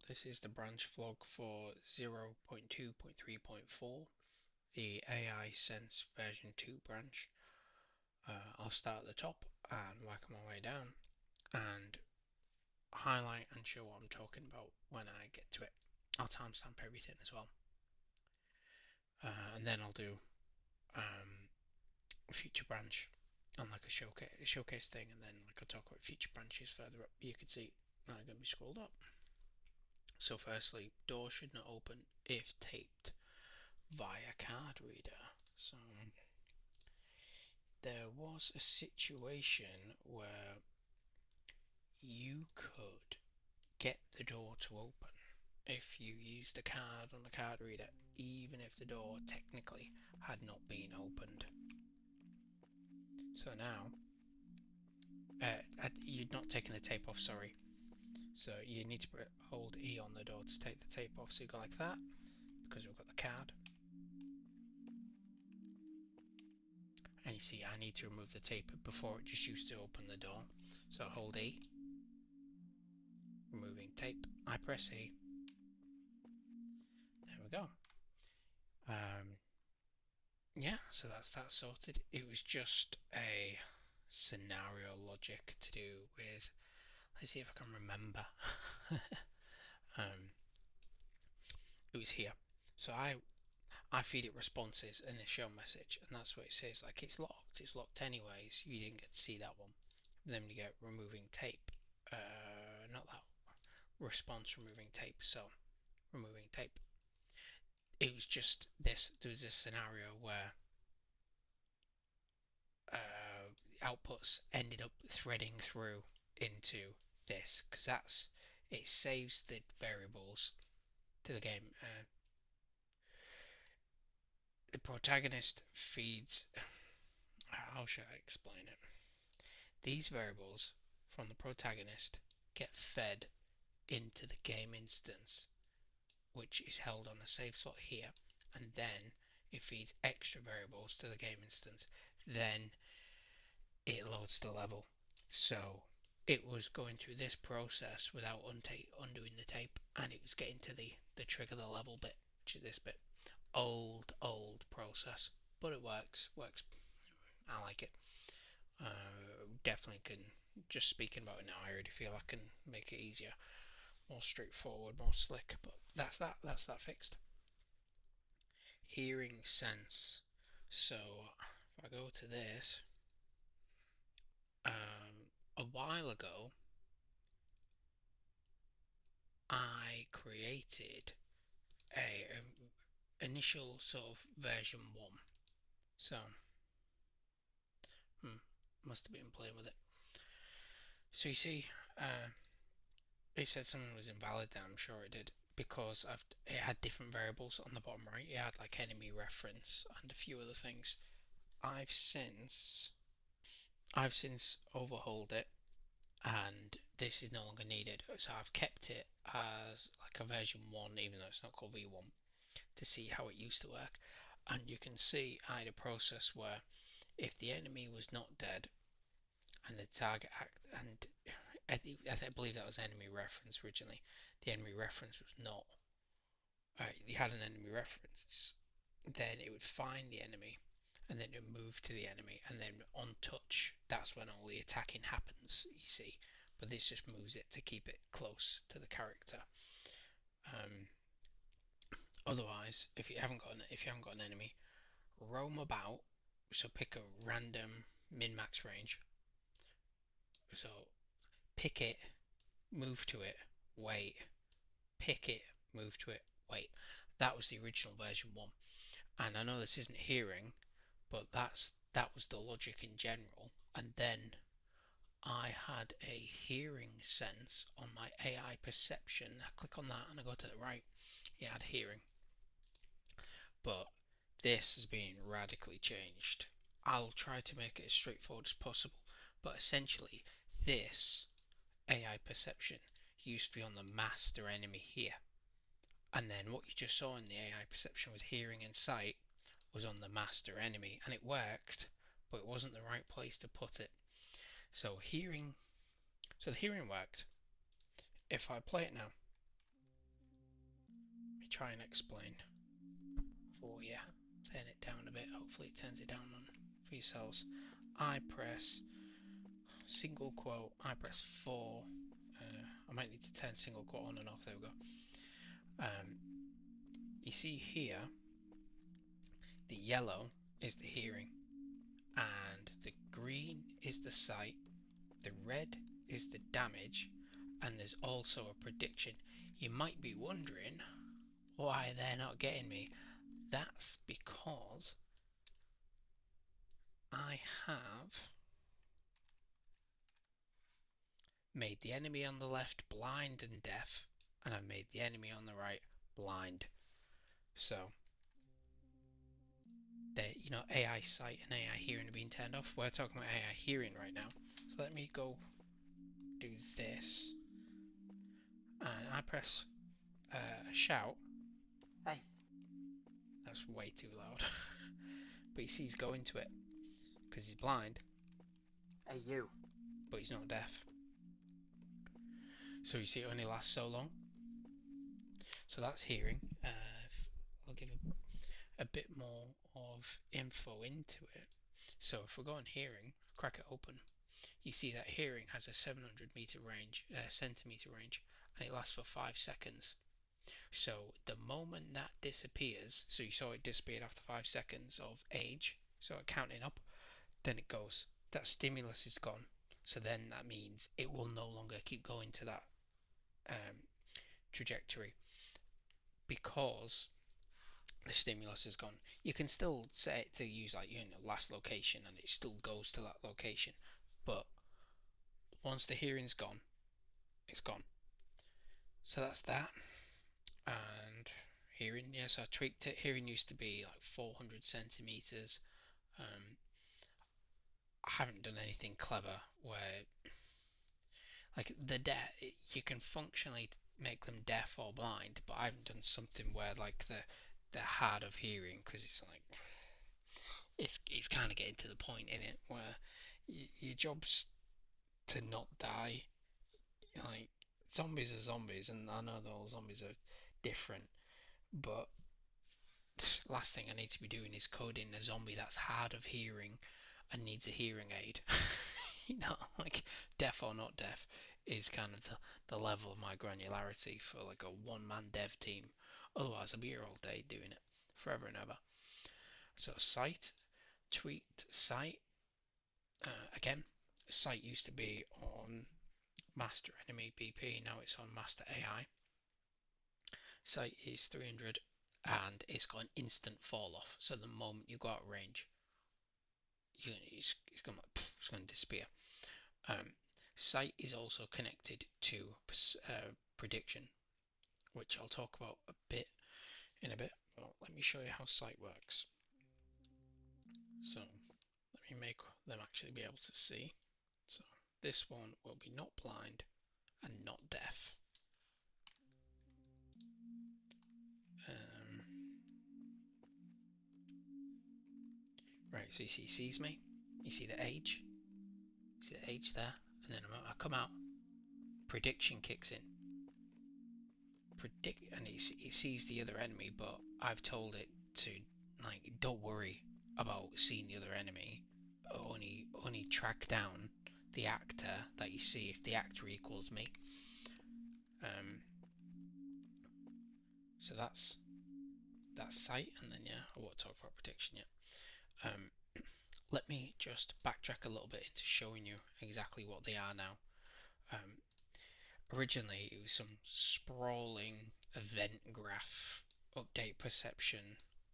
This is the branch vlog for 0.2.3.4, the AI Sense version 2 branch. I'll start at the top and work my way down and highlight and show what I'm talking about when I get to it. I'll timestamp everything as well. And then I'll do a future branch on like a showcase thing, and then like I'll talk about future branches further up. You can see now I'm going to be scrolled up. So firstly, door should not open if taped via card reader. So there was a situation where you could get the door to open if you used a card on the card reader, even if the door technically had not been opened. So now, you'd not taken the tape off, sorry. So you need to hold E on the door to take the tape off. So you go like that, because we've got the card. And you see, I need to remove the tape before it just used to open the door. So hold E, removing tape. I press E. There we go. Yeah, so that's that sorted. It was just a scenario logic to do with, let's see if I can remember. It was here. So I feed it responses in a show message, and that's what it says, like it's locked anyways. You didn't get to see that one. Then you get removing tape. Not that response, removing tape. So removing tape. It was just this. There was this scenario where outputs ended up threading through into this, because it saves the variables to the game. The protagonist feeds, how should I explain it? These variables from the protagonist get fed into the game instance, which is held on a save slot here, and then it feeds extra variables to the game instance. Then it loads the level. So it was going through this process without undoing the tape, and it was getting to the trigger the level bit, which is this bit. Old process, but it works. I like it. Definitely can. Just speaking about it now, I already feel I can make it easier, more straightforward, more slick. But that's that fixed. Hearing sense. So if I go to this, a while ago, I created a initial sort of version 1. So, must have been playing with it. So you see, it said something was invalid there, I'm sure it did, because it had different variables on the bottom right. It had like enemy reference and a few other things. I've since overhauled it, and this is no longer needed. So I've kept it as like a version 1, even though it's not called V1, to see how it used to work. And you can see I had a process where if the enemy was not dead and the target and I believe that was enemy reference originally, the enemy reference was not, you had an enemy reference, then it would find the enemy and then it would move to the enemy, and then on touch, that's when all the attacking happens, you see. But this just moves it to keep it close to the character. Otherwise, if you haven't got an enemy, roam about. So pick a random min-max range. So pick it, move to it, wait, pick it, move to it, wait. That was the original version 1. And I know this isn't hearing, but that was the logic in general. And then I had a hearing sense on my AI perception. I click on that and I go to the right. It had hearing. But this has been radically changed. I'll try to make it as straightforward as possible, but essentially this AI perception used to be on the master enemy here, and then what you just saw in the AI perception with hearing and sight was on the master enemy, and it worked, but it wasn't the right place to put it. So the hearing worked. If I play it now, try and explain for you. Turn it down a bit. Hopefully it turns it down on for yourselves. I press single quote. I press 4. I might need to turn single quote on and off. There we go. You see here, the yellow is the hearing, and the green is the sight, the red is the damage, and there's also a prediction. You might be wondering why they're not getting me. That's because I have made the enemy on the left blind and deaf, and I've made the enemy on the right blind. So AI sight and AI hearing are being turned off. We're talking about AI hearing right now. So let me go do this, and I press shout. Hey. That's way too loud. But you see he's going to it because he's blind. Hey, you. But he's not deaf. So you see it only lasts so long. So that's hearing. I'll give a bit more of info into it. So if we go on hearing, crack it open, you see that hearing has a 700 meter range, centimeter range, and it lasts for 5 seconds. So the moment that disappears, so you saw it disappeared after 5 seconds of age, so counting up, then it goes. That stimulus is gone. So then that means it will no longer keep going to that trajectory because the stimulus is gone. You can still set it to use like last location and it still goes to that location, but once the hearing's gone, it's gone. So that's that. And hearing, yes, I tweaked it. Hearing used to be like 400 centimeters. I haven't done anything clever where like you can functionally make them deaf or blind, but I haven't done something where like they're hard of hearing, because it's like it's kind of getting to the point in it where your job's to not die. Like, zombies are zombies, and I know that all zombies are different, but last thing I need to be doing is coding a zombie that's hard of hearing and needs a hearing aid. Like deaf or not deaf is kind of the level of my granularity for like a one-man dev team. Otherwise, I'll be here all day doing it, forever and ever. So sight, tweaked sight. Again, sight used to be on master enemy BP, now it's on master AI. Sight is 300 and it's got an instant fall off. So the moment you go out of range, it's going to disappear. Sight is also connected to prediction, which I'll talk about in a bit. Well, let me show you how sight works. So let me make them actually be able to see. So this one will be not blind and not deaf. Right, so you see he sees me, you see the age, there, and then I come out, prediction kicks in. And he sees the other enemy, but I've told it to, like, don't worry about seeing the other enemy, only track down the actor that you see if the actor equals me. So that's sight, and then yeah, I won't talk about prediction yet. Let me just backtrack a little bit into showing you exactly what they are now. Originally, it was some sprawling event graph, update perception,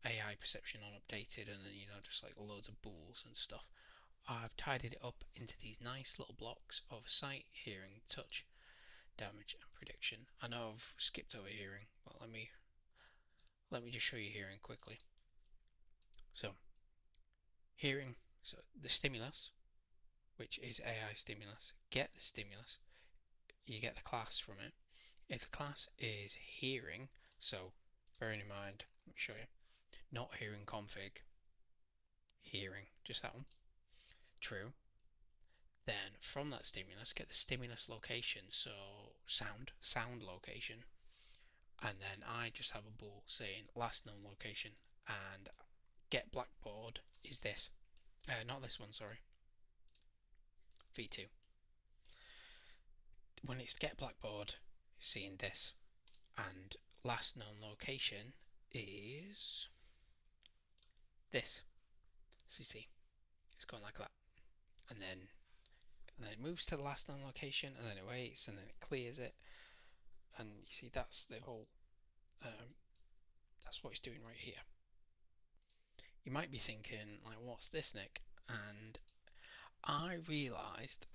AI perception unupdated, and then just like loads of bools and stuff. I've tidied it up into these nice little blocks of sight, hearing, touch, damage, and prediction. I know I've skipped over hearing, but let me just show you hearing quickly. So hearing, so the stimulus, which is AI stimulus, get the stimulus, you get the class from it. If the class is hearing, so bearing in mind, let me show you, not hearing config, hearing, just that one, true, then from that stimulus, get the stimulus location, so sound location, and then I just have a bool saying last known location, and get Blackboard is this. Not this one, sorry. v2. When it's get Blackboard, it's seeing this, and last known location is this. So you see, it's going like that, and then it moves to the last known location, and then it waits, and then it clears it, and you see that's the whole. That's what it's doing right here. You might be thinking, like, what's this, Nick? And I realised,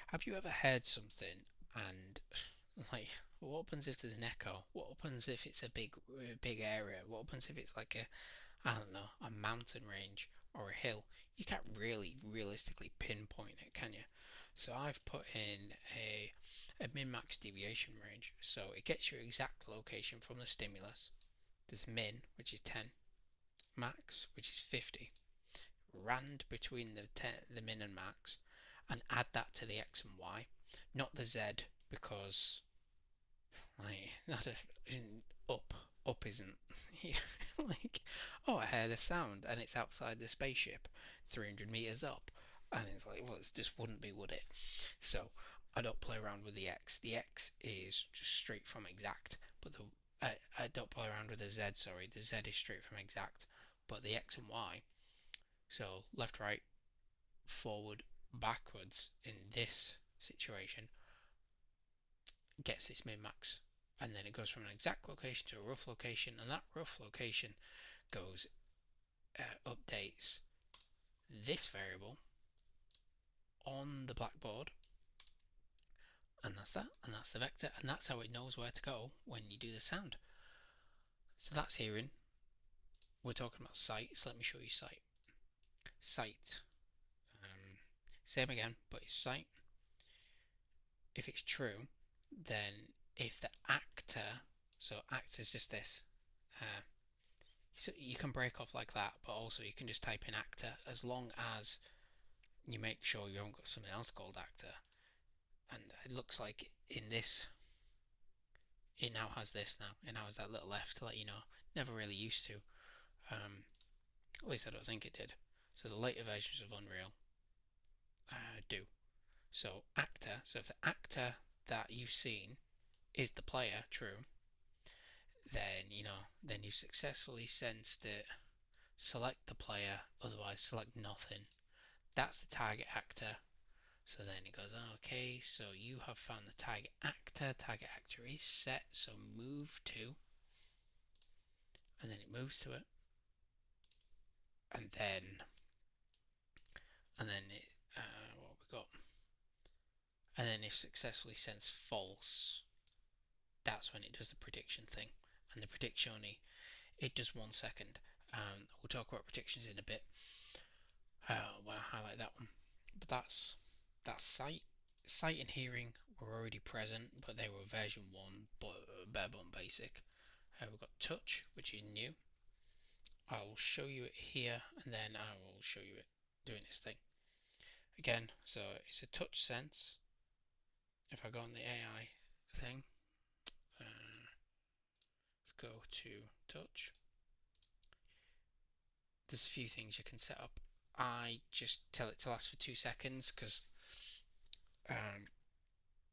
have you ever heard something and like, what happens if there's an echo? What happens if it's a big area? What happens if it's like I don't know, a mountain range or a hill? You can't really realistically pinpoint it, can you? So I've put in a min-max deviation range, so it gets your exact location from the stimulus. There's min, which is 10, max, which is 50, rand between the min and max, and add that to the x and y, not the z, because like that isn't up isn't like, oh, I heard a sound and it's outside the spaceship 300 meters up, and it's like, well, it just wouldn't be, would it? So I don't play around with the x. The x is just straight from exact, but I don't play around with the z, sorry, the z is straight from exact, but the x and y, so left, right, forward, backwards in this situation, gets its min-max, and then it goes from an exact location to a rough location, and that rough location goes updates this variable on the Blackboard, and that's that, and that's the vector, and that's how it knows where to go when you do the sound. So that's hearing. We're talking about sight, so let me show you sight. Sight, same again, but it's sight. If it's true, then if the actor, so actor is just this, so you can break off like that, but also you can just type in actor, as long as you make sure you haven't got something else called actor. And it looks like in this, it now has this now. It now has that little F to let you know. Never really used to. At least I don't think it did. So the later versions of Unreal do. So actor, so if the actor that you've seen is the player, true, then then you've successfully sensed it. Select the player, otherwise select nothing. That's the target actor. So then it goes, okay, so you have found the target actor. Target actor is set, so move to, and then it moves to it, and then it, what we got, and then if successfully sends false, that's when it does the prediction thing, and the prediction only, it does 1 second. We'll talk about predictions in a bit when I highlight that one, but that's sight. Sight and hearing were already present, but they were version 1, but bare bone basic. We've got touch, which is new. I'll show you it here, and then I will show you it doing its thing. Again, so it's a touch sense. If I go on the AI thing, let's go to touch. There's a few things you can set up. I just tell it to last for 2 seconds because,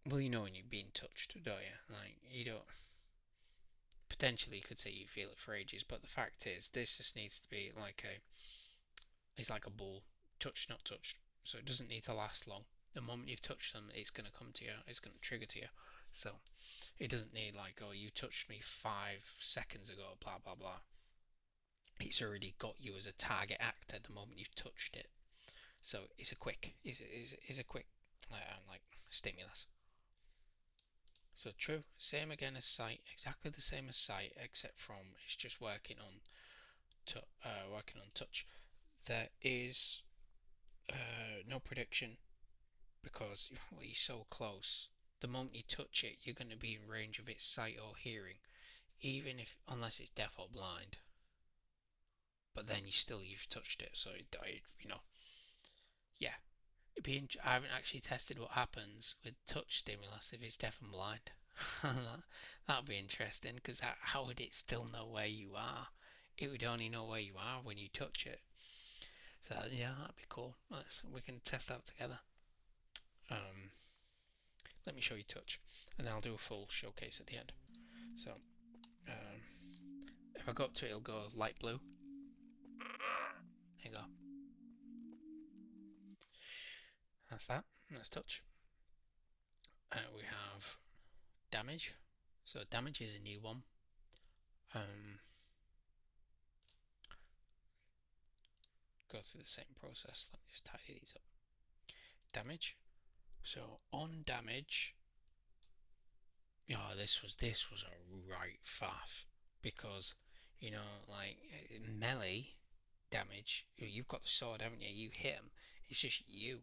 well, you know when you're being touched, don't you? Like, you don't. Potentially, you could say you feel it for ages, but the fact is, this just needs to be like it's like a ball, touched, not touched. So it doesn't need to last long. The moment you've touched them, it's going to come to you, it's going to trigger to you. So it doesn't need like, oh, you touched me 5 seconds ago, blah blah blah. It's already got you as a target actor the moment you've touched it. So it's a quick, is a quick like stimulus. So true, same again as sight, exactly the same as sight, except from it's just working on touch. There is no prediction because well, you're so close. The moment you touch it, you're going to be in range of its sight or hearing, even if unless it's deaf or blind. But then you've touched it, so it died. Yeah. I haven't actually tested what happens with touch stimulus if it's deaf and blind. That'll be interesting because how would it still know where you are? It would only know where you are when you touch it. So yeah, that'd be cool. We can test out together. Um, Let me show you touch, and then I'll do a full showcase at the end. So um, if I go up to it, it'll go light blue. There you go. That's that. That's touch. We have damage. So damage is a new one. Go through the same process. Let me just tidy these up. Damage. So on damage, this was a right faff because like melee damage. You've got the sword, haven't you? You hit him. It's just you.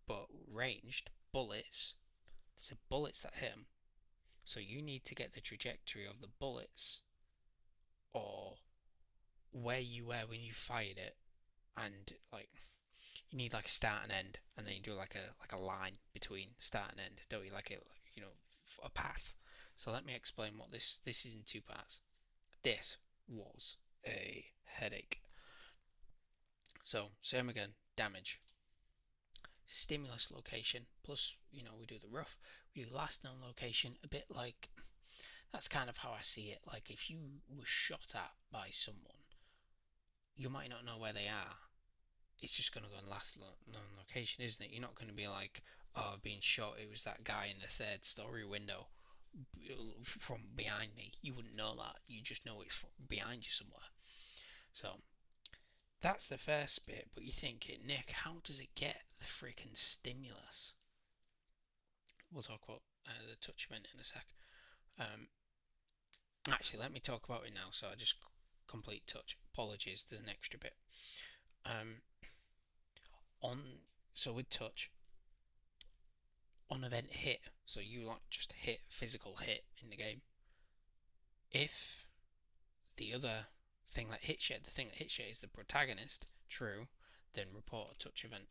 But ranged bullets. It's the bullets that hit him. So you need to get the trajectory of the bullets or where you were when you fired it, and like you need like a start and end, and then you do like a line between start and end, don't you? Like a path. So let me explain what this is in two parts. This was a headache. So same again, damage, stimulus location, plus we do the rough, we do last known location, a bit like that's kind of how I see it. Like if you were shot at by someone, you might not know where they are. It's just going to go in last known location, isn't it? You're not going to be like, oh, I've been shot. It was that guy in the third story window from behind me. You wouldn't know that. You just know it's behind you somewhere. So that's the first bit. But you're thinking, Nick, how does it get the freaking stimulus? We'll talk about the touch event in a sec. Actually, let me talk about it now. So I just complete touch. Apologies, there's an extra bit. Um, on so with touch, on event hit, so you like just hit physical hit in the game. If the other thing that hits you, the thing that hits you is the protagonist, true, then report a touch event.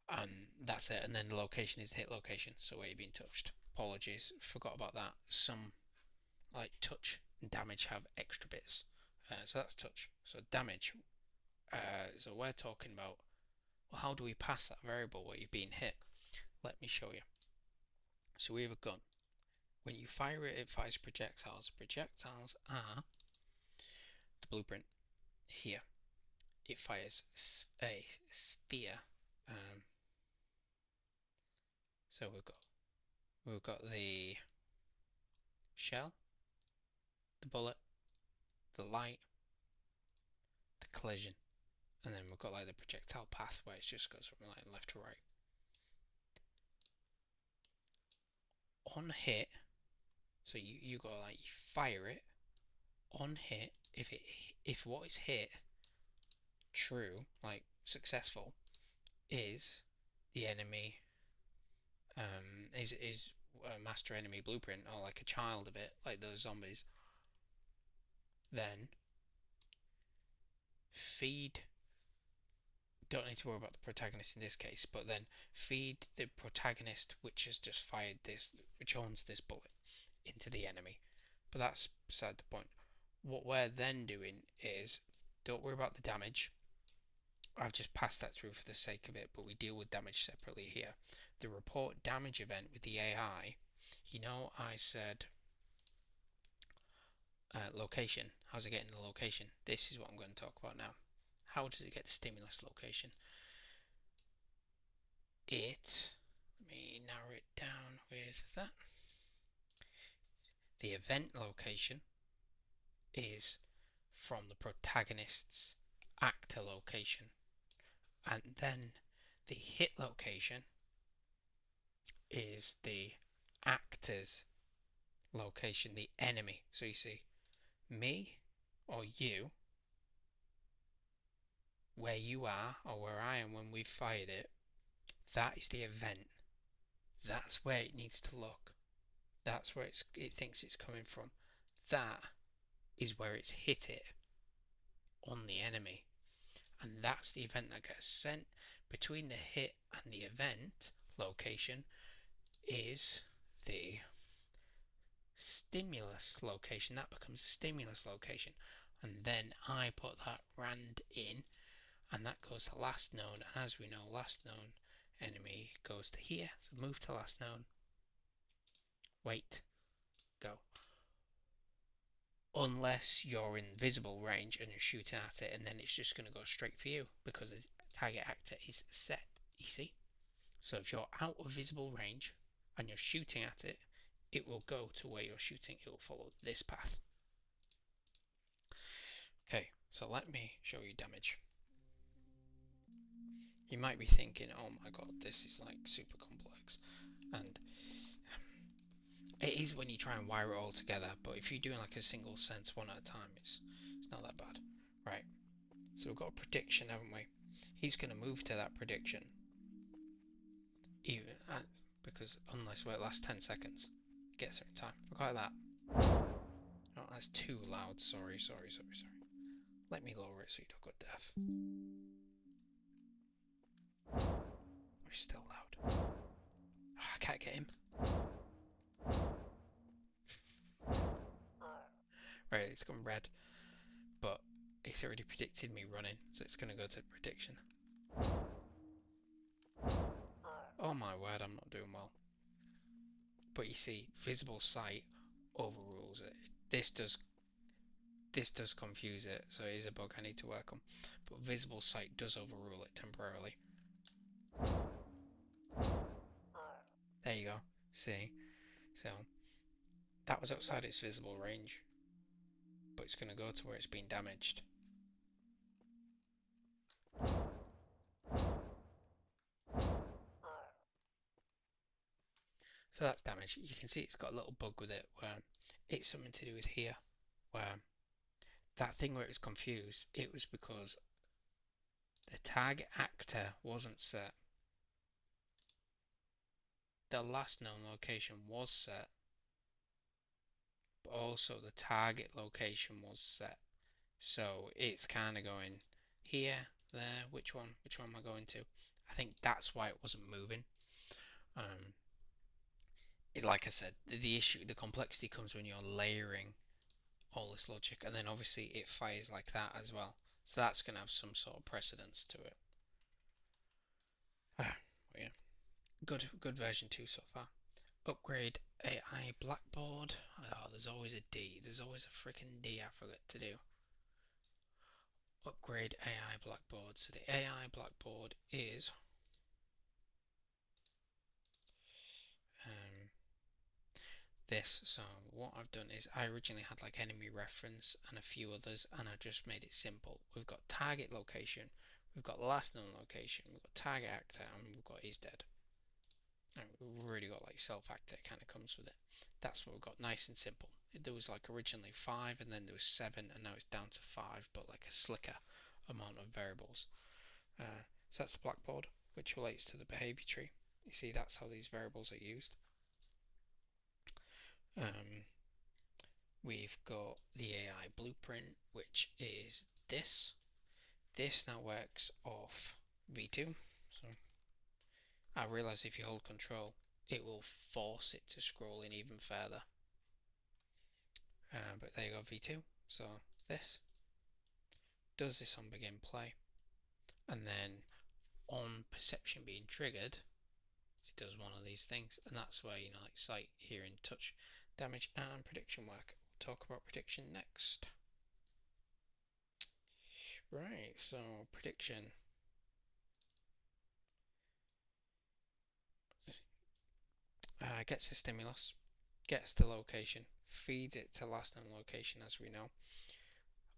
And that's it. And then the location is the hit location, so where you're being touched. Apologies, forgot about that. Some like touch and damage have extra bits. So that's touch. So damage. So we're talking about, well, how do we pass that variable where you've been hit? Let me show you. So we have a gun. When you fire it, it fires projectiles. Projectiles are the blueprint here. It fires a sphere. Um, so we've got the shell, the bullet, the light, the collision, and then we've got like the projectile path where it just goes from like left to right. On hit, so you go like you fire it. On hit, if what is hit true, like successful, is the enemy is a master enemy blueprint or like a child of it, like those zombies, then feed. Don't need to worry about the protagonist in this case, but then feed the protagonist which has just fired this, which owns this bullet, into the enemy. But that's beside the point. What we're then doing is, don't worry about the damage. I've just passed that through for the sake of it, but we deal with damage separately here. The report damage event with the AI, I said location. How's it getting the location? This is what I'm going to talk about now. How does it get the stimulus location? Let me narrow it down with that. The event location is from the protagonist's actor location, and then the hit location is the actor's location, the enemy. So you see, me or you, where you are or where I am when we fired it, that is the event. That's where it needs to look. That's where it thinks it's coming from. That is where it's hit it on the enemy. And that's the event that gets sent. Between the hit and the event location is the stimulus location. That becomes stimulus location, and then I put that rand in, and that goes to last node. And as we know, last node enemy goes to here, so move to last node, wait, go. Unless you're in visible range and you're shooting at it, and then it's just going to go straight for you because the target actor is set, you see. So if you're out of visible range and you're shooting at it, it will go to where you're shooting. It will follow this path. Okay, so let me show you damage. You might be thinking, oh my god, this is like super complex, and it is when you try and wire it all together, but if you're doing like a single sense one at a time, it's not that bad. Right, so we've got a prediction, haven't we? He's going to move to that prediction, even because unless it lasts 10 seconds, it gets there in time. Look like that. Oh, that's too loud. Sorry. Let me lower it so you don't go deaf. We're still loud. Oh, I can't get him. Right, it's gone red, but it's already predicted me running, so it's going to go to prediction. Oh my word, I'm not doing well. But you see, visible sight overrules it. This does confuse it, so it is a bug I need to work on. But visible sight does overrule it temporarily. There you go. See? So that was outside its visible range, but it's going to go to where it's been damaged. So that's damage. You can see it's got a little bug with it where it's something to do with here, where that thing where it was confused, it was because the target actor wasn't set. The last known location was set, but also the target location was set. So it's kind of going here, there, which one am I going to? I think that's why it wasn't moving. Like I said, the issue, the complexity comes when you're layering all this logic, and then obviously it fires like that as well. So that's going to have some sort of precedence to it. Yeah, good version 2 so far. Upgrade AI Blackboard. Oh, there's always a D. There's always a freaking D I forget to do. Upgrade AI Blackboard. So the AI Blackboard is this. So what I've done is I originally had like enemy reference and a few others, and I just made it simple. We've got target location, we've got last known location, we've got target actor, and we've got is dead. And we've already got like self actor, it kind of comes with it. That's what we've got, nice and simple. There was like originally 5, and then there was 7, and now it's down to 5, but like a slicker amount of variables. So that's the blackboard, which relates to the behavior tree. You see, that's how these variables are used. We've got the AI blueprint, which is this. This now works off v2. So I realize if you hold control, it will force it to scroll in even further. But there you go, v2. So this does this on begin play, and then on perception being triggered, it does one of these things, and that's where like sight, hearing, touch, damage, and prediction work. We'll talk about prediction next. Right, so prediction. Gets a stimulus, gets the location, feeds it to last known location as we know.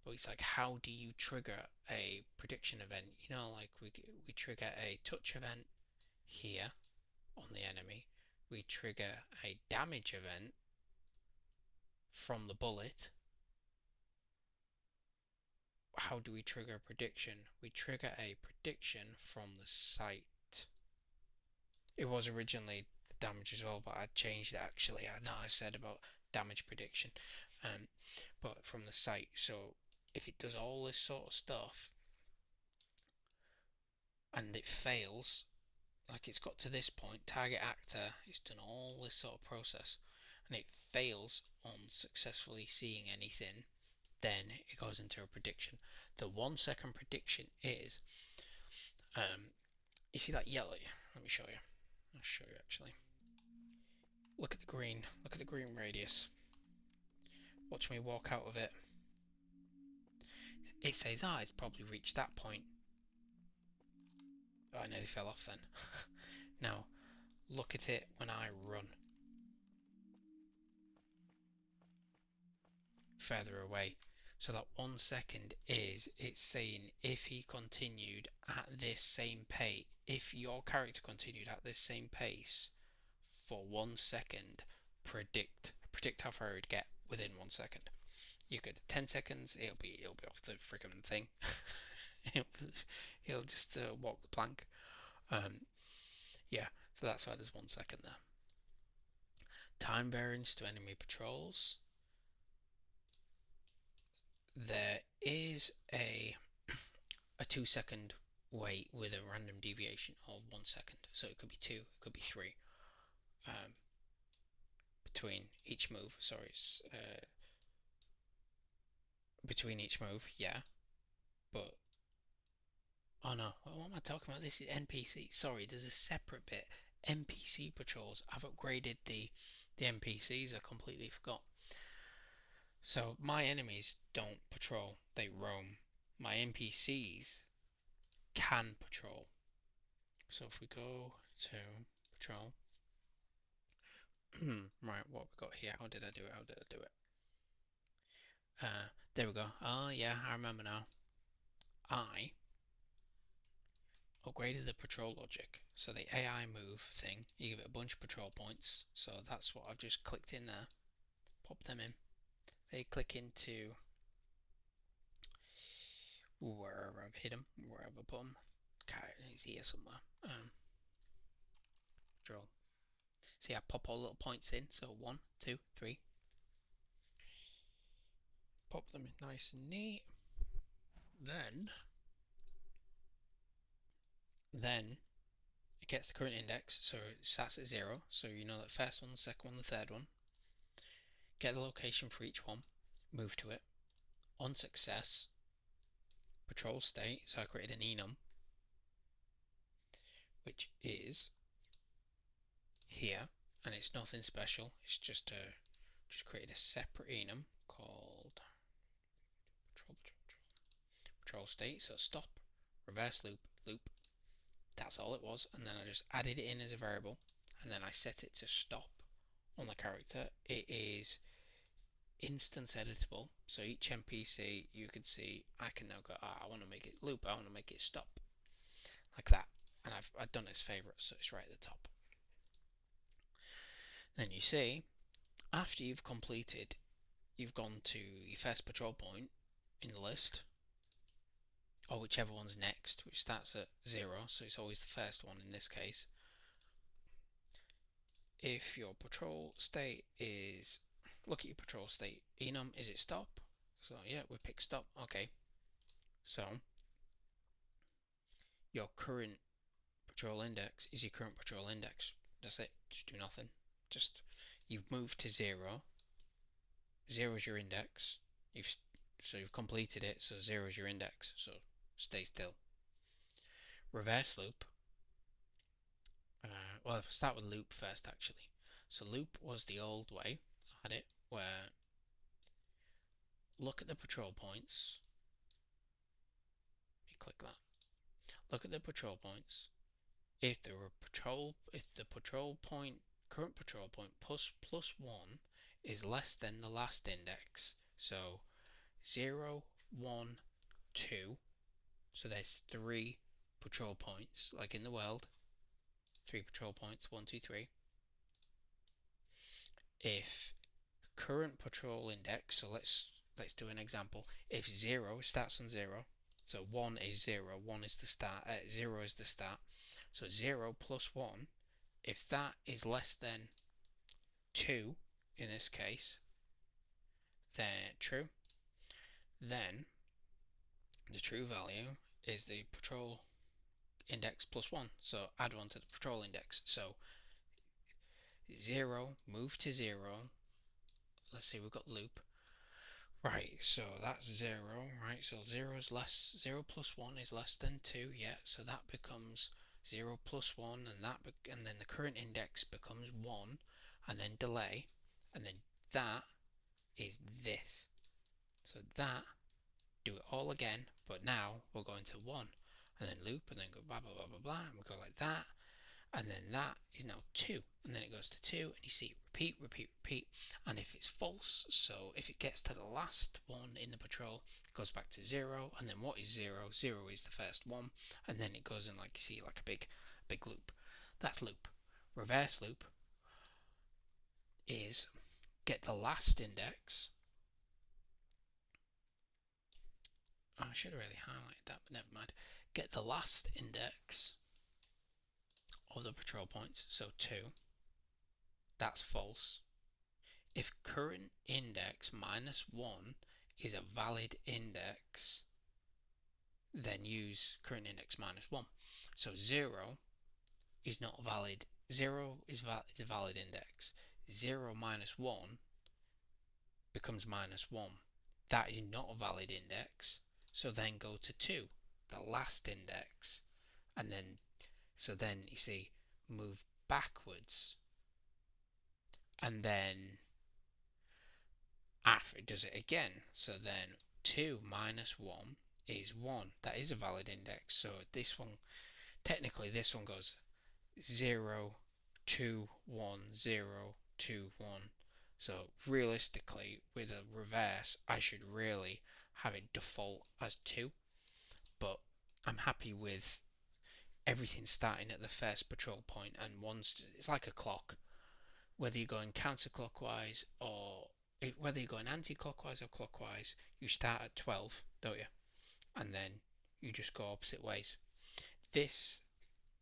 But it's like, how do you trigger a prediction event? You know, like we trigger a touch event here on the enemy. We trigger a damage event from the bullet. How do we trigger a prediction? We trigger a prediction from the sight. It was originally damage as well, but I changed it actually. I know I said about damage prediction, but from the sight. So if it does all this sort of stuff and it fails, like it's got to this point, target actor, it's done all this sort of process, and it fails on successfully seeing anything, then it goes into a prediction. The 1 second prediction is, you see that yellow? Let me show you. I'll show you actually. Look at the green. Look at the green radius. Watch me walk out of it. It says, ah, it's probably reached that point. Oh, I nearly fell off then. Now, look at it when I run further away. So that 1 second is, it's saying if he continued at this same pace, if your character continued at this same pace for 1 second, predict how far he would get within 1 second. You could 10 seconds, it'll be off the freaking thing. he'll just walk the plank. Yeah, so that's why there's 1 second there. Time variance to enemy patrols. There is a 2 second wait with a random deviation of 1 second. So it could be 2, it could be 3 between each move. Sorry, it's between each move, yeah. But oh no, what am I talking about? This is NPC. Sorry, there's a separate bit. NPC patrols. I've upgraded the NPCs. I completely forgot. So my enemies don't patrol, they roam. My NPCs can patrol. So if we go to patrol, right, what we got here? How did I do it? How did I do it? There we go. Oh yeah, I remember now. I upgraded the patrol logic. So the AI move thing, you give it a bunch of patrol points. So that's what I've just clicked in there. Pop them in. They click into wherever I've hit them, wherever I put them. Okay, he's here somewhere. Patrol. See, I pop all little points in. So 1, 2, 3. Pop them in nice and neat. Then it gets the current index, so it starts at 0. So you know that first one, the second one, the third one. Get the location for each one. Move to it. On success, patrol state. So I created an enum, which is here, and it's nothing special. It's just created a separate enum called patrol state. So stop, reverse loop, loop. That's all it was, and then I just added it in as a variable, and then I set it to stop on the character. It is instance editable, so each NPC you can see I can now go, I want to make it loop, I want to make it stop, like that, and I've done its favorite, so it's right at the top. Then you see, after you've completed, you've gone to your first patrol point in the list, or whichever one's next, which starts at 0, so it's always the first one in this case. If your patrol state is, look at your patrol state, enum, is it stop? So yeah, we pick stop. Okay, so your current patrol index is your current patrol index. That's it, just do nothing. Just, you've moved to 0. 0 is your index. You've completed it, so 0 is your index, so stay still. Reverse loop. Well, if I start with loop first, actually. So loop was the old way. I had it where, look at the patrol points. You click that. Look at the patrol points. If the patrol point, current patrol point plus 1 is less than the last index, so 0, 1, 2, so there's 3 patrol points, like in the world, 3 patrol points, 1, 2, 3. If current patrol index, so let's do an example. If 0 starts on 0, so 1 is 0, 1 is the start, 0 is the start, so 0 plus 1, if that is less than 2 in this case, then true, then the true value is the patrol index plus 1, so add 1 to the patrol index. So 0, move to 0. Let's see, we've got loop. Right, so that's 0, right? So 0 is less, 0 plus 1 is less than 2, yeah, so that becomes 0 plus 1, and then the current index becomes 1, and then delay, and then that is this. So that, do it all again, but now we're going to 1, and then loop, and then go blah blah blah blah blah, and we go like that, and then that is now 2, and then it goes to 2, and you see repeat, repeat, repeat, and if it's false, so if it gets to the last one in the patrol, it goes back to 0, and then what is 0? 0 is the first one, and then it goes in like, you see, like a big loop. That's loop. Reverse loop is get the last index. Oh, I should have really highlighted that, but never mind. Get the last index of the patrol points, so 2. That's false. If current index minus 1 is a valid index, then use current index minus 1. So 0 is not valid. 0 is a valid index. 0 minus 1 becomes minus 1. That is not a valid index. So then go to 2, the last index. And then, so then you see, move backwards. And then after it does it again. So then 2 minus 1 is 1. That is a valid index. So this one, technically this one goes 0, 2, 1, 0, 2, 1. So realistically, with a reverse, I should really have it default as 2. But I'm happy with everything starting at the first patrol point, and it's like a clock. Whether you're going counterclockwise or whether you're going anti-clockwise or clockwise, you start at 12, don't you? And then you just go opposite ways. This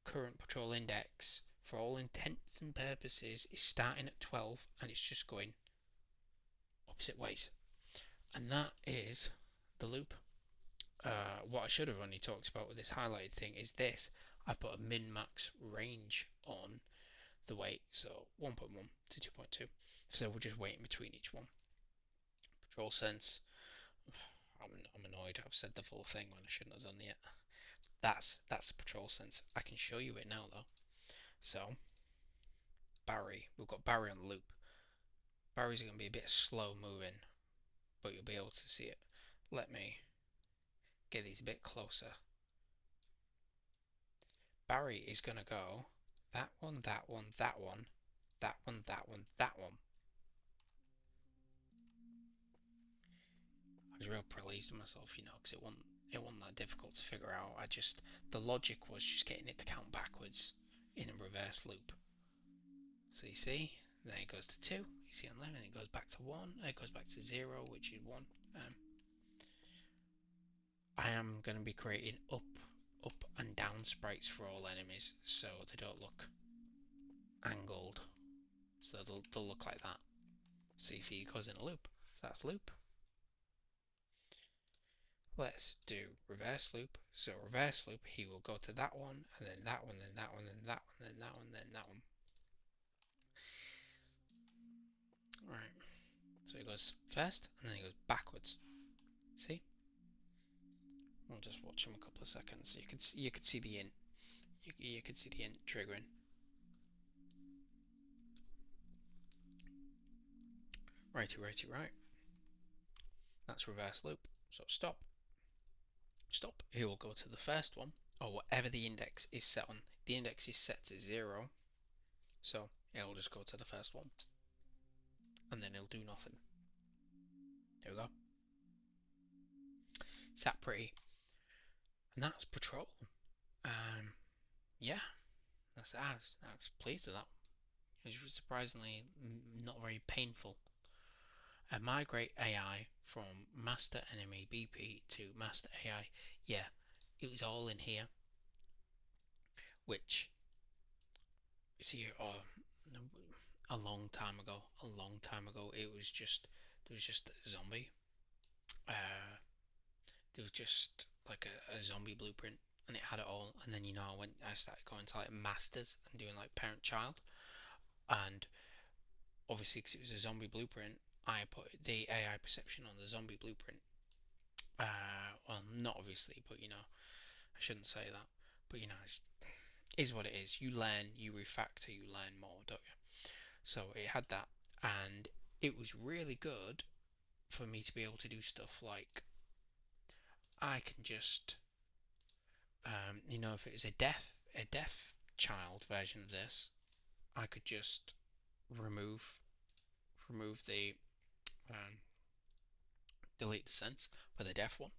current patrol index, for all intents and purposes, is starting at 12, and it's just going opposite ways. And that is the loop. What I should have only talked about with this highlighted thing is this. I put a min-max range on the weight, so 1.1 to 2.2. So we're just waiting between each one. Patrol sense. I'm annoyed. I've said the full thing when I shouldn't have done yet. That's the patrol sense. I can show you it now though. So Barry, we've got Barry on the loop. Barry's going to be a bit slow moving, but you'll be able to see it. Let me get these a bit closer. Barry is going to go that one, that one, that one, that one, that one, that one. I was real pleased with myself, you know, because it wasn't that difficult to figure out. The logic was just getting it to count backwards in a reverse loop. So you see, then it goes to 2, you see on left, and it goes back to 1, it goes back to 0, which is 1. I am going to be creating up and down sprites for all enemies, so they don't look angled, so they'll look like that. So you see it goes in a loop, so that's loop. Let's do reverse loop. So reverse loop, he will go to that one, and then that one, then that one, then that one, then that one, then that one. Right, so he goes first, and then he goes backwards. See? We'll just watch him a couple of seconds. You could see the int. You could see the int triggering. Righty, righty, right. That's reverse loop. So stop. Stop. He will go to the first one, or whatever the index is set on. The index is set to 0, so it'll just go to the first one, and then it'll do nothing. There we go. Is that pretty? And that's patrol. Yeah, I was pleased with that. It was surprisingly not very painful. A migrate AI from master enemy BP to master AI. Yeah, it was all in here, which see a long time ago. It was just there was just a zombie. There was just like a zombie blueprint, and it had it all. And then I started going to like masters and doing like parent-child, and obviously because it was a zombie blueprint, I put the AI perception on the zombie blueprint. Well, not obviously, but I shouldn't say that. But it is what it is. You learn, you refactor, you learn more, don't you? So it had that, and it was really good for me to be able to do stuff like I can just, if it was a deaf child version of this, I could just remove the um, delete the sense for the deaf one.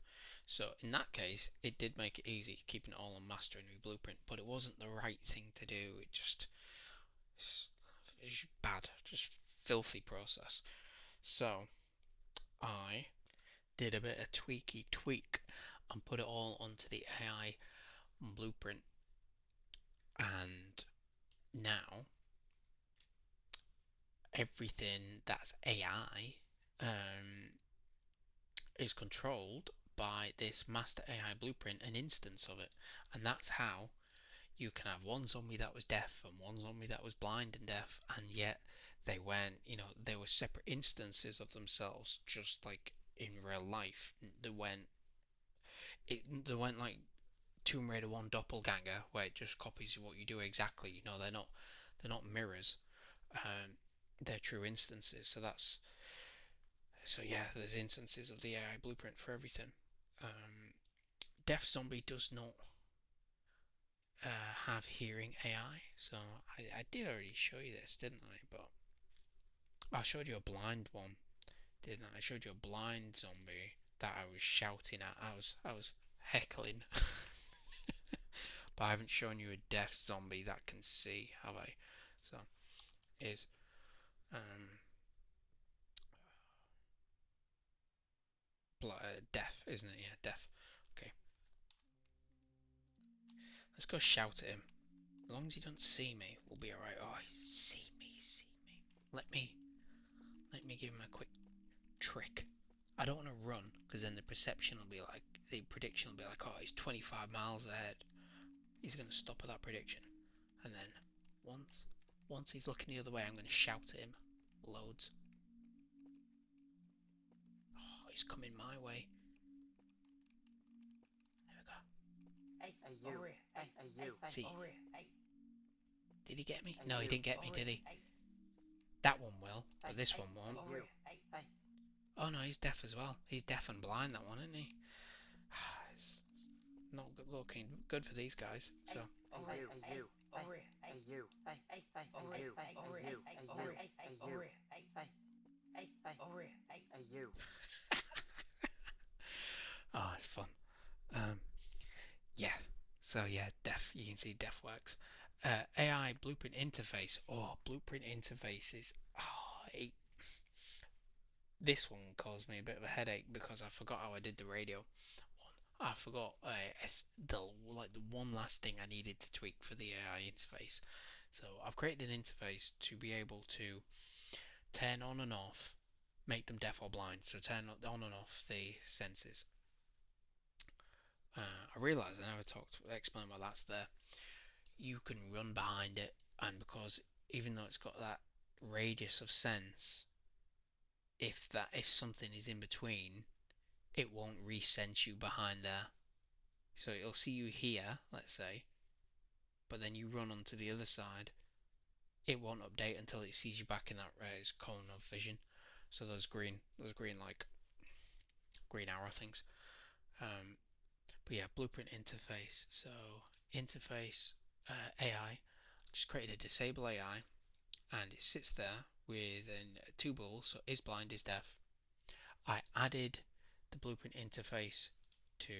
So in that case, it did make it easy keeping it all on master and new blueprint, but it wasn't the right thing to do. It's bad, just filthy process. So I did a bit of tweak and put it all onto the AI blueprint, and now everything that's AI is controlled by this master AI blueprint, an instance of it, and that's how you can have one zombie that was deaf and one zombie that was blind and deaf, and yet they weren't, they were separate instances of themselves, just like in real life. They weren't like Tomb Raider 1 Doppelganger, where it just copies what you do exactly. They're not mirrors. Um, they're true instances. So yeah, there's instances of the AI blueprint for everything. Um, Deaf Zombie does not have hearing AI, so I did already show you this, didn't I? But I showed you a blind one, didn't I? I showed you a blind zombie that I was shouting at. I was heckling. But I haven't shown you a deaf zombie that can see, have I? So is um deaf, isn't it? Yeah, deaf. Okay, let's go shout at him. As long as he don't see me, we'll be alright. Oh, see me, see me. Let me give him a quick trick. I don't want to run, because then the prediction will be like, oh, he's 25 miles ahead. He's going to stop at that prediction. And then once he's looking the other way, I'm going to shout at him loads. Oh, he's coming my way. There we go. Hey, you. Hey, you. See, did he get me? Hey, No, he you. didn't get me, did he? That one will, but this one won't. You. Hey. Oh no, he's deaf as well. He's deaf and blind, that one, isn't he? It's not good looking. Good for these guys. So, Hey, you. Hey, you. Hey, you. Hey, hey, hey, you. Hey, you. Hey, you. Hey, you. Hey, hey, hey, hey, you. oh, it's fun. Yeah. So yeah, deaf. You can see deaf works. AI blueprint interface. Oh, blueprint interfaces. Oh, this one caused me a bit of a headache because I forgot how I did the radio one. I forgot the one last thing I needed to tweak for the AI interface. So I've created an interface to be able to turn on and off, make them deaf or blind. So turn on and off the senses. I realise I never explain why that's there. You can run behind it, and because even though it's got that radius of sense, if something is in between, it won't resense you behind there. So it'll see you here, let's say, but then you run onto the other side, it won't update until it sees you back in that cone of vision. So those green like green arrow things. But yeah, blueprint interface. So interface AI. Just created a disable AI, and it sits there with two balls. So is blind, is deaf. I added the blueprint interface to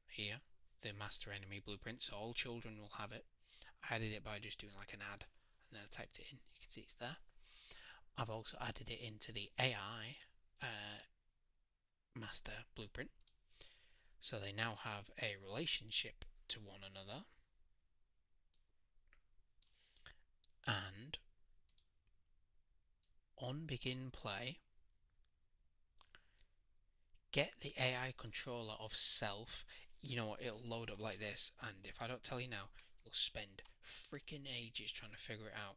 here, the master enemy blueprint, so all children will have it. I added it by just doing like an add, and then I typed it in. You can see it's there. I've also added it into the AI master blueprint, so they now have a relationship to one another. And on begin play, get the AI controller of self. You know what, it'll load up like this, and if I don't tell you now, you'll spend freaking ages trying to figure it out.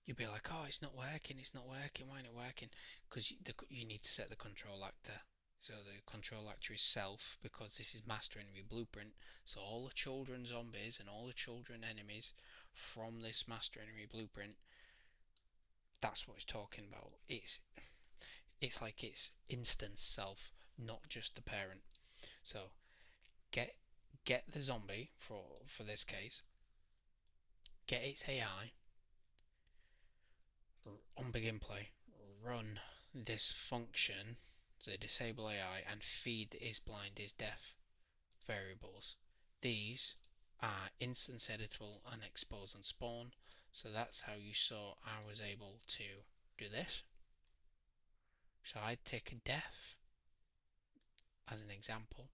You'll be like, oh, it's not working, why not working? Because you need to set the control actor. So the control actor is self, because this is master enemy blueprint. So all the children zombies and all the children enemies from this master enemy blueprint, that's what it's talking about. It's like it's instance self, not just the parent. So get get the zombie for this case, get its AI on begin play, run this function, the disable AI, and feed is blind is deaf variables. These are instance editable and expose and spawn. So that's how you saw I was able to do this. So I'd take a def as an example.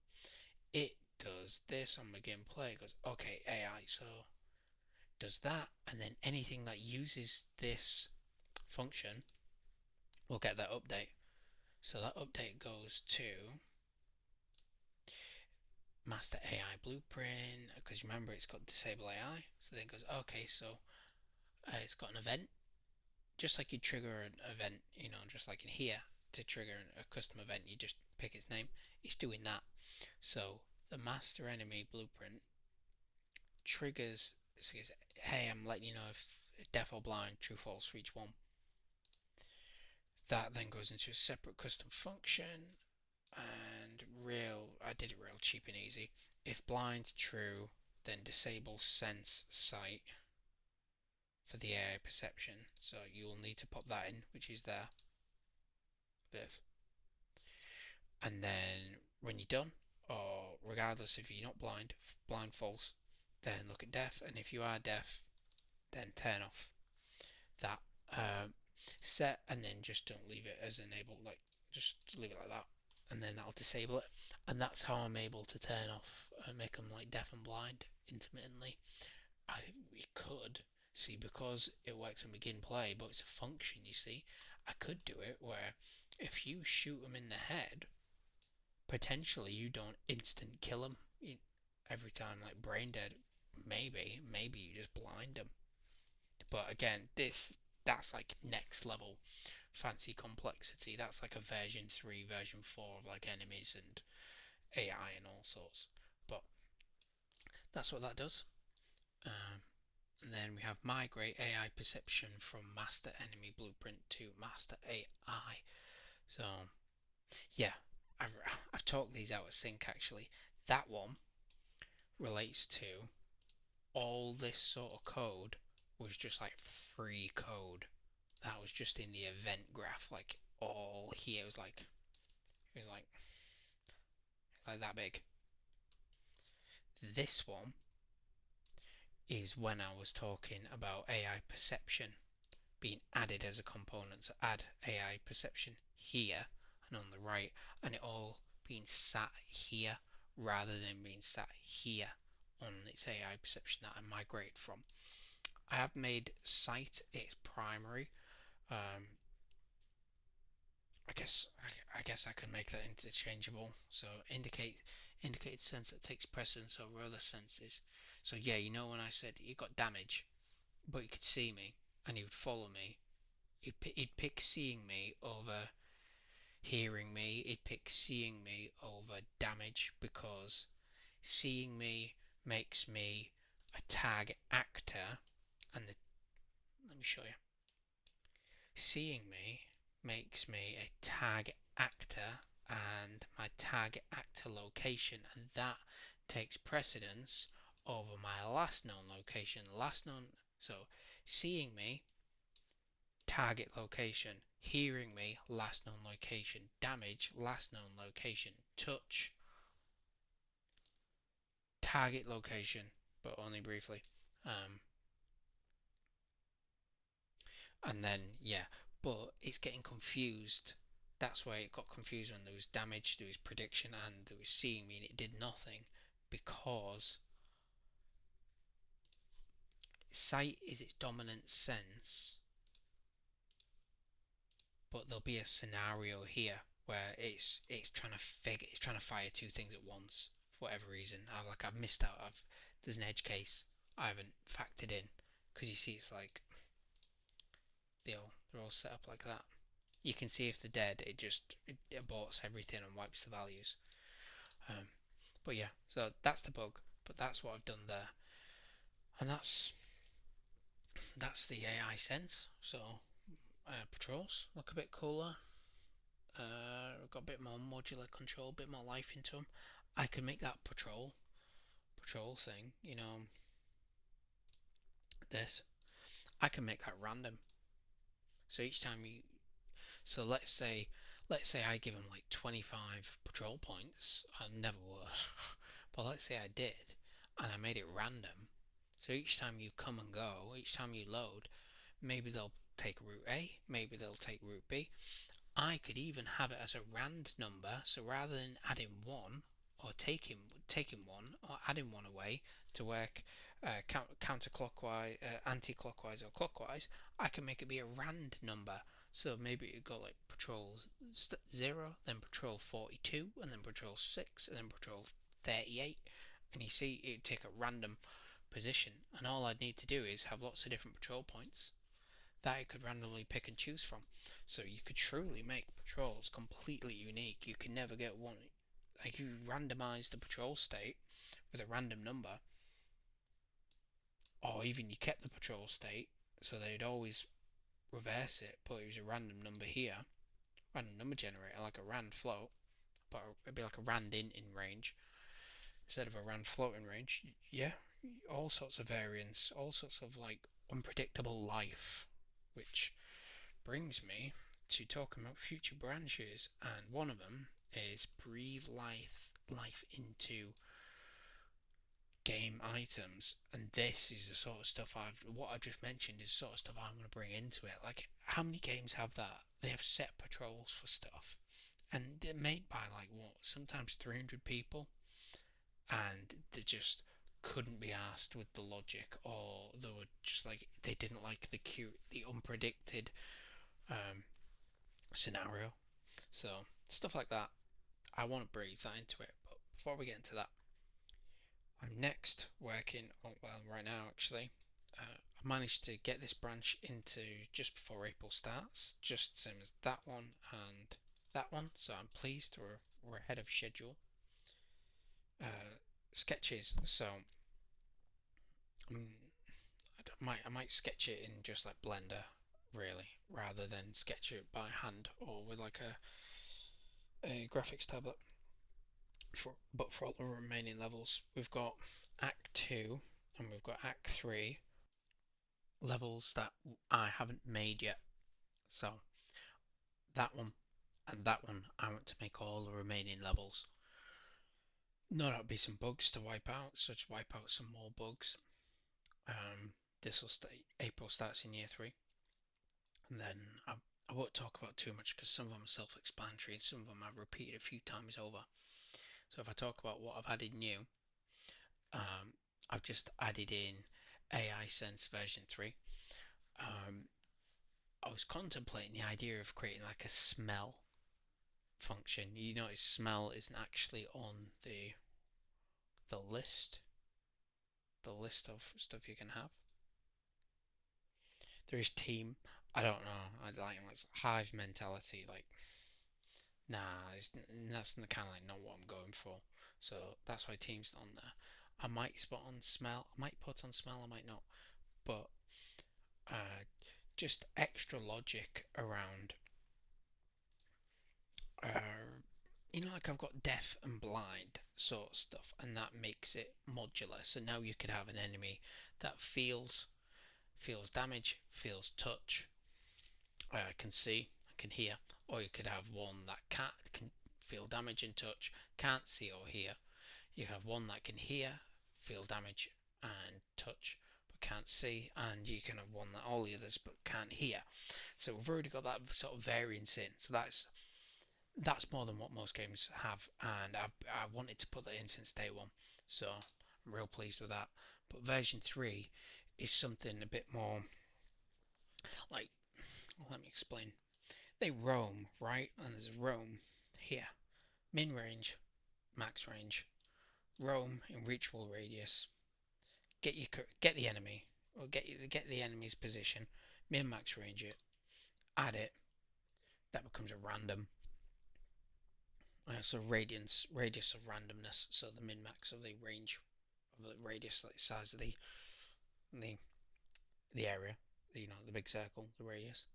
It does this on begin play. It goes, okay, AI, so does that, and then anything that uses this function will get that update. So that update goes to master AI blueprint, because remember it's got disable AI. So then it goes, okay, so it's got an event, just like you trigger an event, just like in here, to trigger a custom event, you just pick its name. It's doing that. So the master enemy blueprint triggers, says, hey, I'm letting you know if deaf or blind, true, false for each one. That then goes into a separate custom function, and I did it real cheap and easy. If blind, true, then disable sense sight for the AI perception. So you'll need to pop that in, which is there. This. And then when you're done, or regardless if you're not blind, blind false, then look at deaf, and if you are deaf, then turn off that set, and then just don't leave it as enabled, like just leave it like that, and then that'll disable it. And that's how I'm able to turn off make them like deaf and blind intermittently. We could see, because it works on begin play, but it's a function, you see, I could do it where if you shoot them in the head, potentially you don't instant kill them every time, like brain dead. Maybe you just blind them. But again, that's like next level fancy complexity. That's like a version 3, version 4 of like enemies and AI and all sorts. But that's what that does. And then we have migrate AI perception from master enemy blueprint to master AI. So yeah, I've talked these out of sync actually. That one relates to all this sort of code was just like free code. That was just in the event graph, like all here. It was like that big. This one is when I was talking about AI perception being added as a component. So add AI perception here and on the right, and it all being sat here rather than being sat here on its AI perception that I migrate from. I have made sight its primary. Um, I guess I could make that interchangeable. So indicate sense that takes precedence over other senses. So yeah, when I said you got damage, but you could see me and he would follow me. He'd pick seeing me over hearing me. He'd pick seeing me over damage, because seeing me makes me a tag actor, and let me show you. Seeing me makes me a tag actor and my tag actor location, and that takes precedence over my last known location. So seeing me, target location, hearing me, last known location, damage, last known location, touch, target location, but only briefly. And then yeah, but it's getting confused. That's why it got confused when there was damage, there was prediction, and there was seeing me, and it did nothing, because sight is its dominant sense, but there'll be a scenario here where it's trying to fire two things at once for whatever reason. I've missed out. There's an edge case I haven't factored in because you see it's like they're all set up like that. You can see if they're dead, it aborts everything and wipes the values. Um, but yeah, so that's the bug. But that's what I've done there, and that's the AI sense. So patrols look a bit cooler. We've got a bit more modular control, a bit more life into them. I can make that patrol thing, this. I can make that random. So each time you, so let's say I give them like 25 patrol points. I never would, but let's say I did, and I made it random. So each time you come and go, each time you load, maybe they'll take route A, maybe they'll take route B. I could even have it as a rand number, so rather than adding one or taking one or adding one away to work counterclockwise, anti-clockwise or clockwise, I can make it be a rand number. So maybe it go like patrol 0, then patrol 42, and then patrol 6, and then patrol 38. And you see it take a random position, and all I'd need to do is have lots of different patrol points that it could randomly pick and choose from. So you could truly make patrols completely unique. You can never get one. Like you randomize the patrol state with a random number, or even you kept the patrol state, so they'd always reverse it, but it was a random number here, random number generator, like a rand float, but it'd be like a rand in range instead of a rand float in range. Yeah, all sorts of variance, all sorts of like unpredictable life, which brings me to talking about future branches, and one of them is breathe life into game items. And this is the sort of stuff what I've just mentioned is the sort of stuff I'm going to bring into it. Like, how many games have that? They have set patrols for stuff, and they're made by like what, sometimes 300 people, and they just couldn't be asked with the logic, or they were just like they didn't like the unpredicted um, scenario. So stuff like that, I want to breathe that into it. But before we get into that, I'm next working on, well, right now actually, I managed to get this branch into just before April starts, just the same as that one and that one. So I'm pleased we're ahead of schedule. Sketches. So I might sketch it in just like Blender, really, rather than sketch it by hand or with like a graphics tablet. But for all the remaining levels, we've got Act 2 and we've got Act 3 levels that I haven't made yet. So that one and that one, I want to make all the remaining levels. No, that'll be some bugs to wipe out, so just wipe out some more bugs. This will stay. April starts in year 3, and then I won't talk about too much because some of them are self-explanatory and some of them I've repeated a few times over. So if I talk about what I've added new, um, I've just added in AI Sense version 3. I was contemplating the idea of creating like a smell function. You notice smell isn't actually on the list of stuff you can have. There is team. I don't know. I like hive mentality. Like, nah, that's kind of like not what I'm going for. So that's why team's not on there. I might spot on smell. I might put on smell. I might not. But uh, just extra logic around like I've got deaf and blind sort of stuff, and that makes it modular. So now you could have an enemy that feels damage, feels touch, can see, can hear, or you could have one that can feel damage and touch, can't see or hear. You can have one that can hear, feel damage and touch, but can't see, and you can have one that all the others but can't hear. So we've already got that sort of variance in. So that's more than what most games have, and I wanted to put that in since day one, so I'm real pleased with that. But version 3 is something a bit more like, let me explain. they roam, right? And there's a roam here. Min range, max range, roam in reachable radius. Get the enemy, or get the enemy's position. Min max range it, add it. That becomes a random. So radius of randomness. So the min max of the range of the radius, like the size of the the area, the big circle, the radius.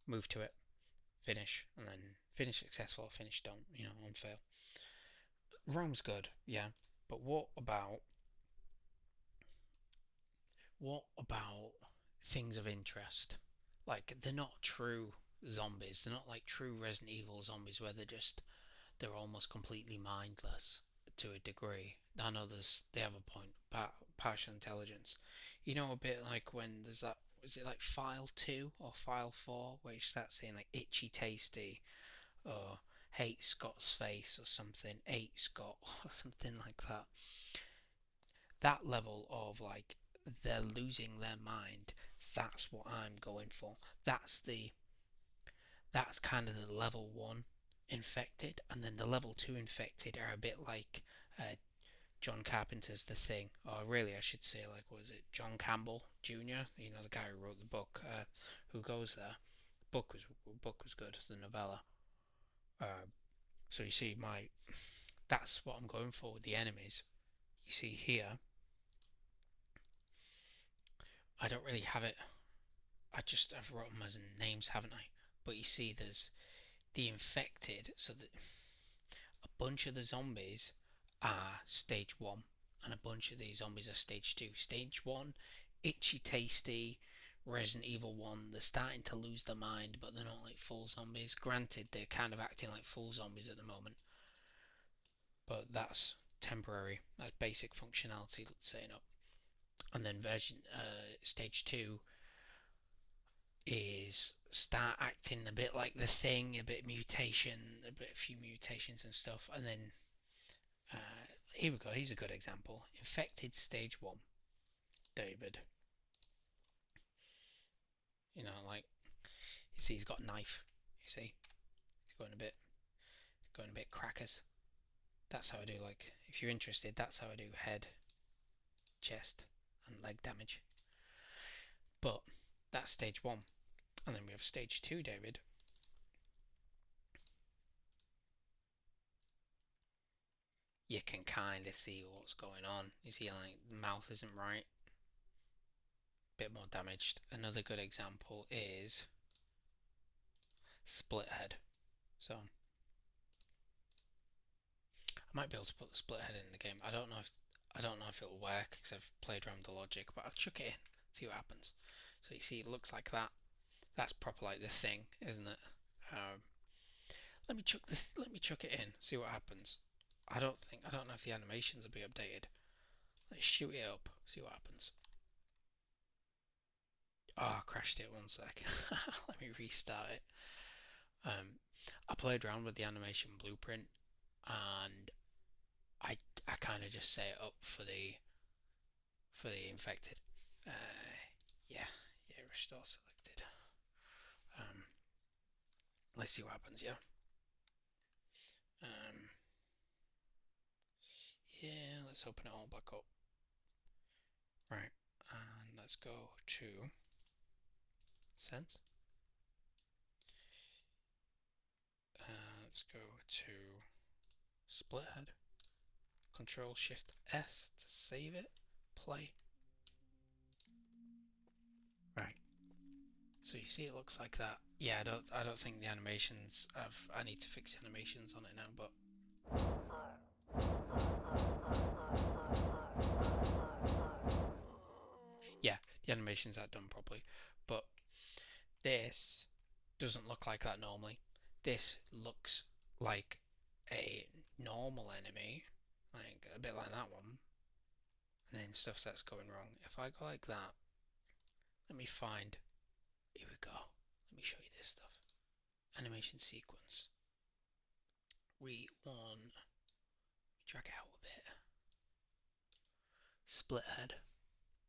Move to it, finish, and then finish successful, finish don't, on fail. Roam's good, yeah, but what about things of interest? Like, they're not true zombies. They're not like true Resident Evil zombies where they're almost completely mindless to a degree. I know they have a point, partial intelligence. A bit like when there's that, was it like file 2 or file 4 where you start saying like itchy tasty or hate Scott's face or something, ate Scott or something like that. That level of like they're losing their mind, that's what I'm going for. That's kind of the level 1 infected, and then the level 2 infected are a bit like John Carpenter's The Thing, or really I should say, like, was it John Campbell Jr., the guy who wrote the book, who goes there. Book was good, the novella. So you see, that's what I'm going for with the enemies. You see here, I don't really have it. I've wrote them as names, haven't I? But you see, there's the infected, so that a bunch of the zombies are stage 1, and a bunch of these zombies are stage 2. Stage 1, itchy tasty, Resident Evil 1, they're starting to lose their mind, but they're not like full zombies. Granted, they're kind of acting like full zombies at the moment, but that's temporary. That's basic functionality setting up. And then stage 2 is start acting a bit like the Thing, a bit mutation, a few mutations and stuff, and then here we go. Here's a good example. Infected stage 1, David. Like, you see, he's got a knife. You see, he's going a bit crackers. That's how I do. Like, if you're interested, that's how I do head, chest, and leg damage. But that's stage 1, and then we have stage 2, David. You can kind of see what's going on. You see, like, the mouth isn't right. Bit more damaged. Another good example is split head. So I might be able to put the split head in the game. I don't know if it'll work because I've played around with the logic, but I'll chuck it in, see what happens. So you see, it looks like that. That's proper like the Thing, isn't it? Um, let me chuck it in, see what happens. I don't know if the animations will be updated. Let's shoot it up, see what happens. Oh, I crashed it, one sec. Let me restart it. Um, I played around with the animation blueprint, and I I kind of just set it up for the infected. Uh, yeah, yeah, restore selected. Um, let's see what happens. Yeah. Um, yeah, let's open it all back up. Right, and let's go to sense. Let's go to split head. Control Shift S to save it. Play. Right. So you see, it looks like that. Yeah, I don't think the animations. I need to fix the animations on it now, but yeah, the animations are done properly. But this doesn't look like that normally. This looks like a normal enemy, like a bit like that one, and then stuff starts going wrong. If I go like that, let me find. Here we go. Let me show you this stuff. Animation sequence. We drag it out a bit. Split head.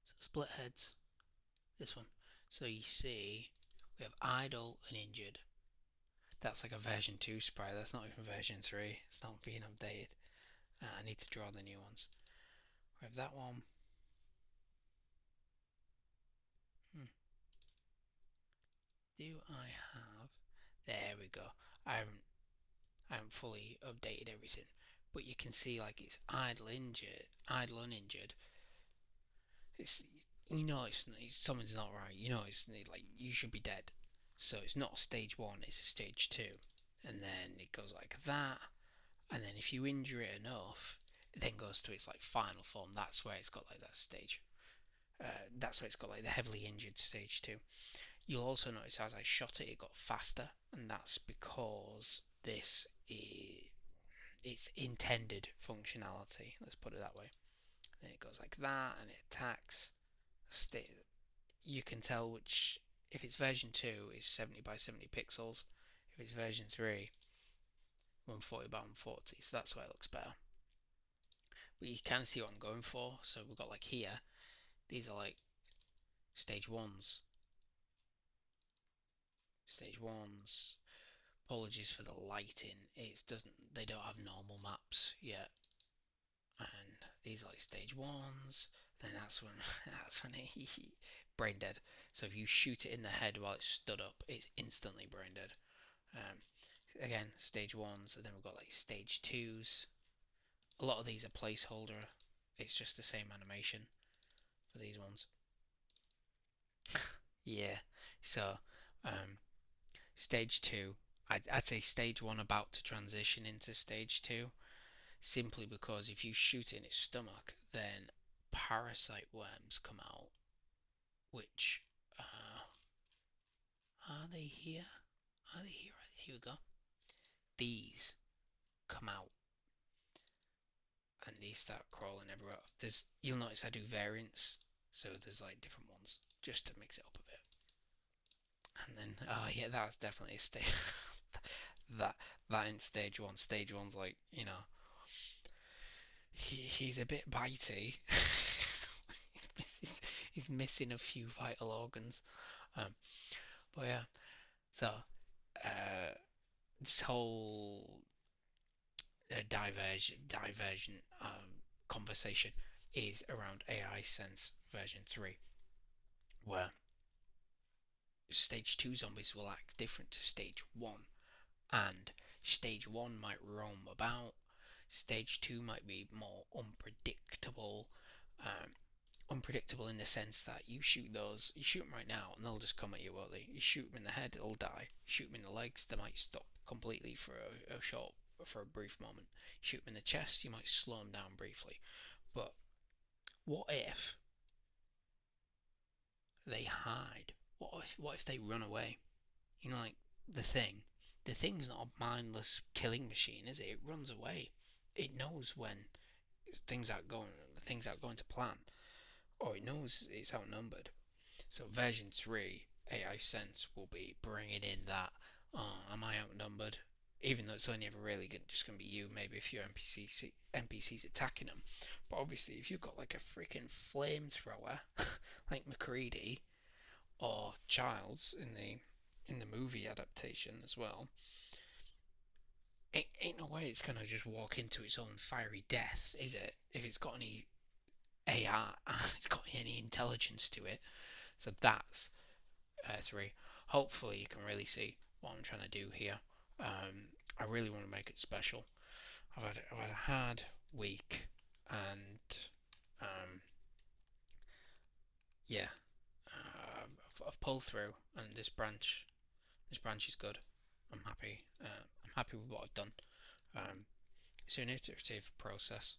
So split heads. This one. So you see, we have idle and injured. That's like a version 2 sprite. That's not even version 3. It's not being updated. I need to draw the new ones. We have that one. Do I have? There we go. I haven't fully updated everything, but you can see like it's idle injured, idle uninjured. It's something's not right. It's like you should be dead. So it's not stage one. It's a stage two, and then it goes like that. And then if you injure it enough, it then goes to its like final form. That's where it's got like that stage. That's where it's got like the heavily injured stage two. You'll also notice as I shot it, it got faster, and that's because this is its intended functionality. Let's put it that way. Then it goes like that, and it attacks. You can tell which, if it's version 2, is 70 by 70 pixels. If it's version 3, 140 by 140. So that's why it looks better. But you can see what I'm going for. So we've got like here, these are like stage ones. Stage ones. Apologies for the lighting. They don't have normal maps yet. And these are like stage ones. Then that's when brain dead. So if you shoot it in the head while it's stood up, it's instantly brain dead. Again, stage ones, and then we've got like stage twos. A lot of these are placeholder. It's just the same animation for these ones. Yeah. So, stage two. I'd say stage one about to transition into stage two, simply because if you shoot it in its stomach, then parasite worms come out, which are they here? Are they here? Here we go. These come out and these start crawling everywhere. You'll notice I do variants, so there's like different ones just to mix it up a bit. And then, oh yeah, that's definitely a stage. that in stage one. Stage one's like, he's a bit bitey. he's missing a few vital organs. But yeah, so this whole divergent conversation is around AI Sense version 3, where stage 2 zombies will act different to stage 1, and stage 1 might roam about, stage 2 might be more unpredictable. Unpredictable in the sense that you shoot them right now and they'll just come at you, won't they? You shoot them in the head, it'll die. You shoot them in the legs, they might stop completely for a brief moment. You shoot them in the chest, you might slow them down briefly. But what if they hide? What if they run away? Like the thing. The thing's not a mindless killing machine, is it? It runs away. It knows when things aren't going to plan, or it knows it's outnumbered. So version 3 AI Sense will be bringing in that, am I outnumbered? Even though it's only ever really just going to be you, maybe a few NPCs attacking them. But obviously, if you've got like a freaking flamethrower, like McCready or Childs in the movie adaptation as well, ain't no way it's gonna just walk into its own fiery death, is it? If it's got any AI, it's got any intelligence to it. So that's 3. Hopefully you can really see what I'm trying to do here. I really want to make it special. I've had a hard week, and yeah, I've pulled through, and this branch is good. I'm happy. I'm happy with what I've done. It's an iterative process.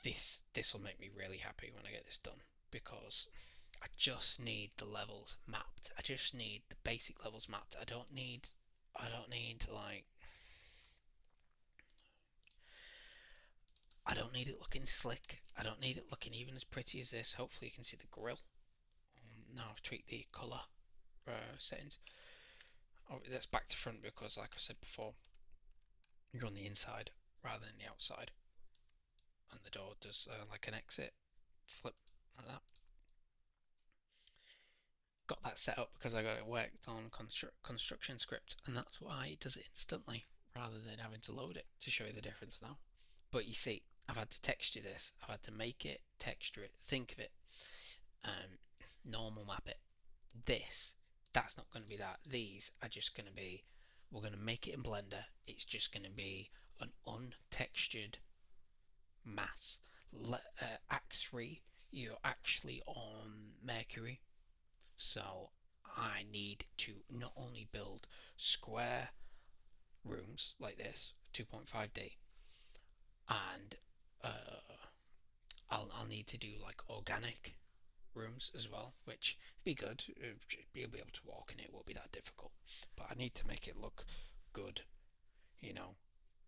This will make me really happy when I get this done, because I just need the levels mapped. I just need the basic levels mapped. I don't need like, I don't need it looking slick. I don't need it looking even as pretty as this. Hopefully you can see the grill. Now I've tweaked the colour settings. Oh, that's back to front because, like I said before, you're on the inside rather than the outside. And the door does like an exit flip like that. got that set up because I got it worked on construction script, and that's why it does it instantly rather than having to load it to show you the difference now. But you see, I've had to texture this, I've had to make it, texture it, think of it, normal map it. That's not going to be that. These are just going to be, we're going to make it in Blender. It's just going to be an untextured mass. Act 3, you're actually on Mercury, so I need to not only build square rooms like this, 2.5D, and I'll need to do like organic rooms as well, which be good. You'll be able to walk in it. Won't be that difficult. But I need to make it look good, you know,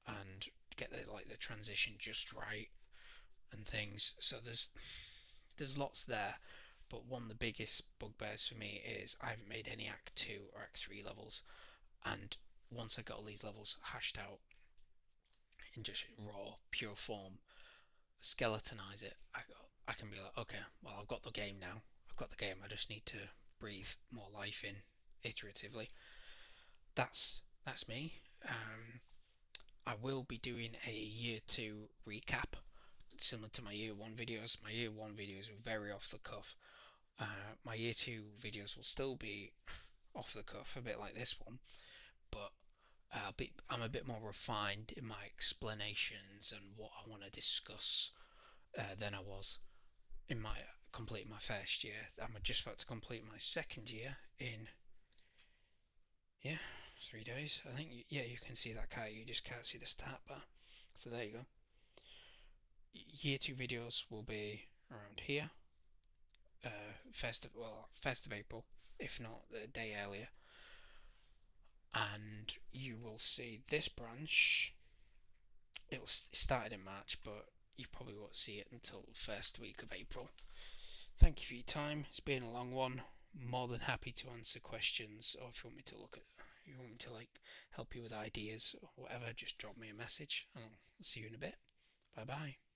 and get the transition just right and things. So there's lots there. But one of the biggest bugbears for me is I haven't made any Act 2 or Act 3 levels. And once I got all these levels hashed out in just raw, pure form, skeletonize it, I can be like, okay, well, I've got the game now. I've got the game. I just need to breathe more life in iteratively. That's me. I will be doing a year 2 recap similar to my year 1 videos. My year 1 videos were very off the cuff. My year 2 videos will still be off the cuff, a bit like this one, but I'm a bit more refined in my explanations and what I want to discuss than I was in my complete my first year. I'm just about to complete my second year in, yeah, 3 days. I think, yeah, you can see that car. You just can't see the start bar. So there you go. Year 2 videos will be around here. First of April, if not the day earlier. And you will see this branch. It started in March, but you probably won't see it until the first week of April. Thank you for your time. It's been a long one. More than happy to answer questions, or if you want me to you want me to help you with ideas or whatever, just drop me a message and I'll see you in a bit. Bye bye.